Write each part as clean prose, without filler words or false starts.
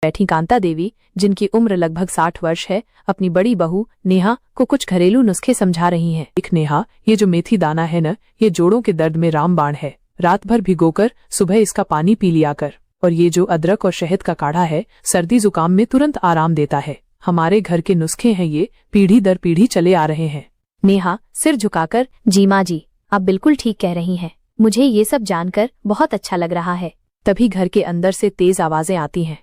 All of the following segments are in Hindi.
बैठी कांता देवी, जिनकी उम्र लगभग 60 वर्ष है, अपनी बड़ी बहू नेहा को कुछ घरेलू नुस्खे समझा रही हैं। देख नेहा, ये जो मेथी दाना है न, ये जोड़ों के दर्द में रामबाण है। रात भर भिगोकर सुबह इसका पानी पी लिया कर। और ये जो अदरक और शहद का काढ़ा है, सर्दी जुकाम में तुरंत आराम देता है। हमारे घर के नुस्खे हैं ये, पीढ़ी दर पीढ़ी चले आ रहे हैं। नेहा सिर झुकाकर, जी माँ जी, आप बिल्कुल ठीक कह रही हैं। मुझे ये सब जानकर बहुत अच्छा लग रहा है। तभी घर के अंदर से तेज आवाजें आती हैं।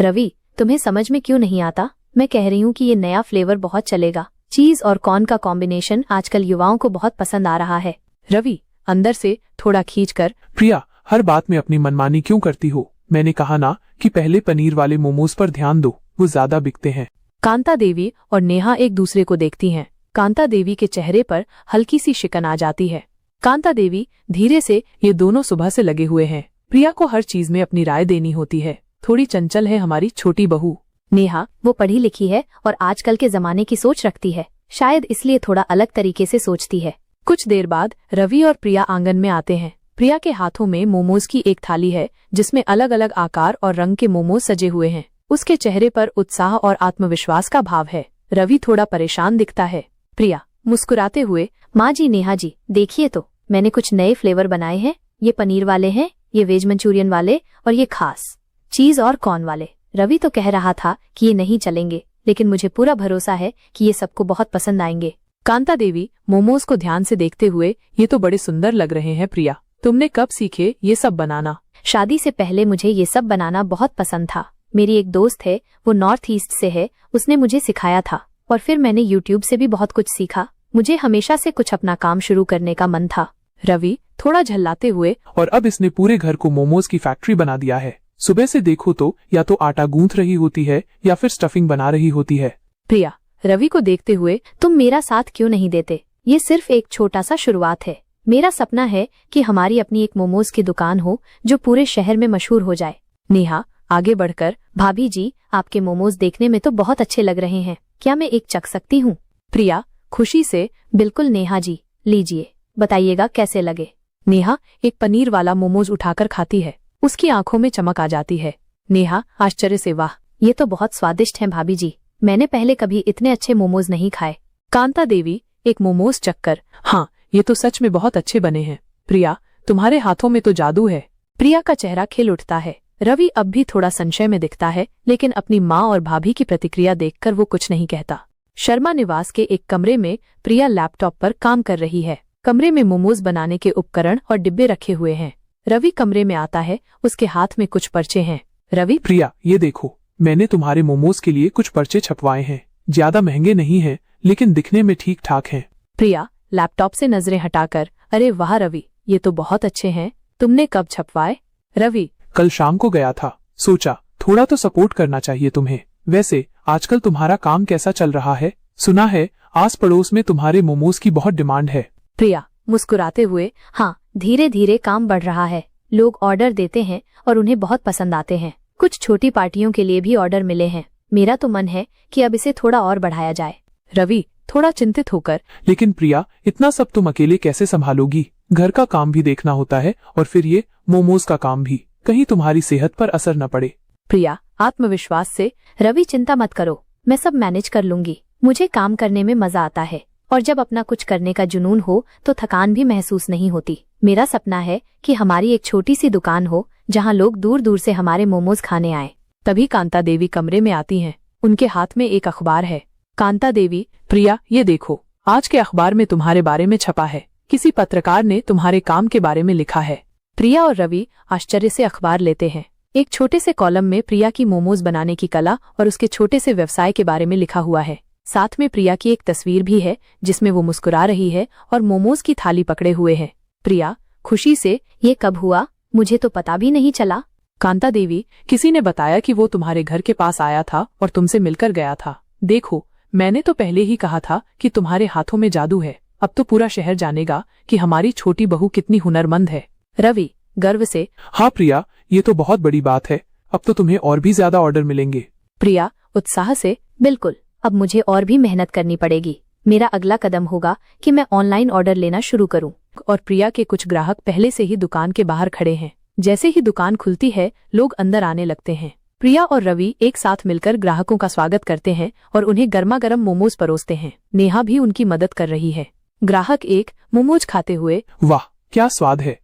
रवि, तुम्हें समझ में क्यों नहीं आता? मैं कह रही हूँ कि ये नया फ्लेवर बहुत चलेगा। चीज और कॉर्न का कॉम्बिनेशन आजकल युवाओं को बहुत पसंद आ रहा है। रवि अंदर से थोड़ा खींचकर, प्रिया, हर बात में अपनी मनमानी क्यों करती हो? मैंने कहा ना कि पहले पनीर वाले मोमोज पर ध्यान दो, वो ज्यादा बिकते हैं। कांता देवी और नेहा एक दूसरे को देखती हैं। कांता देवी के चेहरे पर हल्की सी शिकन आ जाती है। कांता देवी धीरे से, ये दोनों सुबह से लगे हुए हैं। प्रिया को हर चीज में अपनी राय देनी होती है। थोड़ी चंचल है हमारी छोटी बहू। नेहा, वो पढ़ी लिखी है और आजकल के जमाने की सोच रखती है, शायद इसलिए थोड़ा अलग तरीके से सोचती है। कुछ देर बाद रवि और प्रिया आंगन में आते हैं। प्रिया के हाथों में मोमोज की एक थाली है, जिसमें अलग अलग आकार और रंग के मोमोज सजे हुए हैं। उसके चेहरे पर उत्साह और आत्मविश्वास का भाव है। रवि थोड़ा परेशान दिखता है। प्रिया मुस्कुराते हुए, माँ जी, नेहा जी, देखिए तो मैंने कुछ नए फ्लेवर बनाए हैं। ये पनीर वाले हैं, ये वेज मंचूरियन वाले और ये खास चीज और कॉर्न वाले। रवि तो कह रहा था कि ये नहीं चलेंगे, लेकिन मुझे पूरा भरोसा है कि ये सबको बहुत पसंद आएंगे। कांता देवी मोमोज को ध्यान से देखते हुए, ये तो बड़े सुंदर लग रहे हैं। प्रिया, तुमने कब सीखे ये सब बनाना? शादी से पहले मुझे ये सब बनाना बहुत पसंद था। मेरी एक दोस्त है, वो नॉर्थ ईस्ट से है, उसने मुझे सिखाया था। और फिर मैंने यूट्यूब से भी बहुत कुछ सीखा। मुझे हमेशा से कुछ अपना काम शुरू करने का मन था। रवि थोड़ा झल्लाते हुए, और अब इसने पूरे घर को मोमोज की फैक्ट्री बना दिया है। सुबह से देखो तो या तो आटा गूंथ रही होती है या फिर स्टफिंग बना रही होती है। प्रिया रवि को देखते हुए, तुम मेरा साथ क्यों नहीं देते? ये सिर्फ एक छोटा सा शुरुआत है। मेरा सपना है कि हमारी अपनी एक मोमोज की दुकान हो जो पूरे शहर में मशहूर हो जाए। नेहा आगे बढ़कर, भाभी जी, आपके मोमोज देखने में तो बहुत अच्छे लग रहे हैं, क्या मैं एक चख सकती हूँ? प्रिया खुशी से, बिल्कुल नेहा जी, लीजिए, बताइएगा कैसे लगे। नेहा एक पनीर वाला मोमोज उठाकर खाती है। उसकी आंखों में चमक आ जाती है। नेहा आश्चर्य से, वाह, ये तो बहुत स्वादिष्ट हैं भाभी जी, मैंने पहले कभी इतने अच्छे मोमोज नहीं खाए। कांता देवी एक मोमोज चखकर, हाँ, ये तो सच में बहुत अच्छे बने हैं। प्रिया, तुम्हारे हाथों में तो जादू है। प्रिया का चेहरा खिल उठता है। रवि अब भी थोड़ा संशय में दिखता है, लेकिन अपनी माँ और भाभी की प्रतिक्रिया देखकर वो कुछ नहीं कहता। शर्मा निवास के एक कमरे में प्रिया लैपटॉप पर काम कर रही है। कमरे में मोमोज बनाने के उपकरण और डिब्बे रखे हुए हैं। रवि कमरे में आता है, उसके हाथ में कुछ पर्चे हैं। रवि, प्रिया, ये देखो, मैंने तुम्हारे मोमोज के लिए कुछ पर्चे छपवाए हैं। ज्यादा महंगे नहीं हैं, लेकिन दिखने में ठीक ठाक हैं। प्रिया लैपटॉप से नजरें हटाकर, अरे वाह रवि, ये तो बहुत अच्छे हैं। तुमने कब छपवाए? रवि, कल शाम को गया था, सोचा थोड़ा तो सपोर्ट करना चाहिए तुम्हें। वैसे आजकल तुम्हारा काम कैसा चल रहा है? सुना है आस पड़ोस में तुम्हारे मोमोज की बहुत डिमांड है। प्रिया मुस्कुराते हुए, हाँ, धीरे धीरे काम बढ़ रहा है। लोग ऑर्डर देते हैं और उन्हें बहुत पसंद आते हैं। कुछ छोटी पार्टियों के लिए भी ऑर्डर मिले हैं। मेरा तो मन है कि अब इसे थोड़ा और बढ़ाया जाए। रवि थोड़ा चिंतित होकर, लेकिन प्रिया, इतना सब तुम अकेले कैसे संभालोगी? घर का काम भी देखना होता है और फिर ये मोमोज का काम भी, कहीं तुम्हारी सेहत पर असर न पड़े। प्रिया आत्मविश्वास से, रवि चिंता मत करो, मैं सब मैनेज कर लूंगी। मुझे काम करने में मजा आता है और जब अपना कुछ करने का जुनून हो तो थकान भी महसूस नहीं होती। मेरा सपना है कि हमारी एक छोटी सी दुकान हो जहां लोग दूर दूर से हमारे मोमोज खाने आए। तभी कांता देवी कमरे में आती हैं। उनके हाथ में एक अखबार है। कांता देवी, प्रिया, ये देखो, आज के अखबार में तुम्हारे बारे में छपा है। किसी पत्रकार ने तुम्हारे काम के बारे में लिखा है। प्रिया और रवि आश्चर्य से अखबार लेते हैं। एक छोटे से कॉलम में प्रिया की मोमोज बनाने की कला और उसके छोटे से व्यवसाय के बारे में लिखा हुआ है। साथ में प्रिया की एक तस्वीर भी है, जिसमें वो मुस्कुरा रही है और मोमोज की थाली पकड़े हुए है। प्रिया खुशी से, ये कब हुआ? मुझे तो पता भी नहीं चला। कांता देवी, किसी ने बताया कि वो तुम्हारे घर के पास आया था और तुमसे मिलकर गया था। देखो, मैंने तो पहले ही कहा था कि तुम्हारे हाथों में जादू है। अब तो पूरा शहर जानेगा कि हमारी छोटी बहू कितनी हुनरमंद है। रवि गर्व से, हाँ प्रिया, ये तो बहुत बड़ी बात है। अब तो तुम्हें और भी ज्यादा ऑर्डर मिलेंगे। प्रिया उत्साह से, बिल्कुल, अब मुझे और भी मेहनत करनी पड़ेगी। मेरा अगला कदम होगा कि मैं ऑनलाइन ऑर्डर लेना शुरू करूं। और प्रिया के कुछ ग्राहक पहले से ही दुकान के बाहर खड़े हैं। जैसे ही दुकान खुलती है, लोग अंदर आने लगते हैं। प्रिया और रवि एक साथ मिलकर ग्राहकों का स्वागत करते हैं और उन्हें गर्मा गर्म मोमोज परोसते हैं। नेहा भी उनकी मदद कर रही है। ग्राहक एक मोमोज खाते हुए, वाह क्या स्वाद है,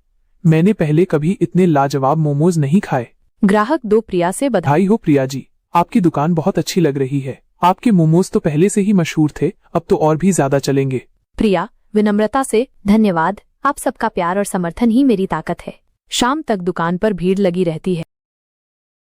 मैंने पहले कभी इतने लाजवाब मोमोज नहीं खाए। ग्राहक दो प्रिया से बधाई। बधाई हो प्रिया जी, आपकी दुकान बहुत अच्छी लग रही है। आपके मोमोज तो पहले से ही मशहूर थे, अब तो और भी ज्यादा चलेंगे। प्रिया विनम्रता से, धन्यवाद, आप सबका प्यार और समर्थन ही मेरी ताकत है। शाम तक दुकान पर भीड़ लगी रहती है।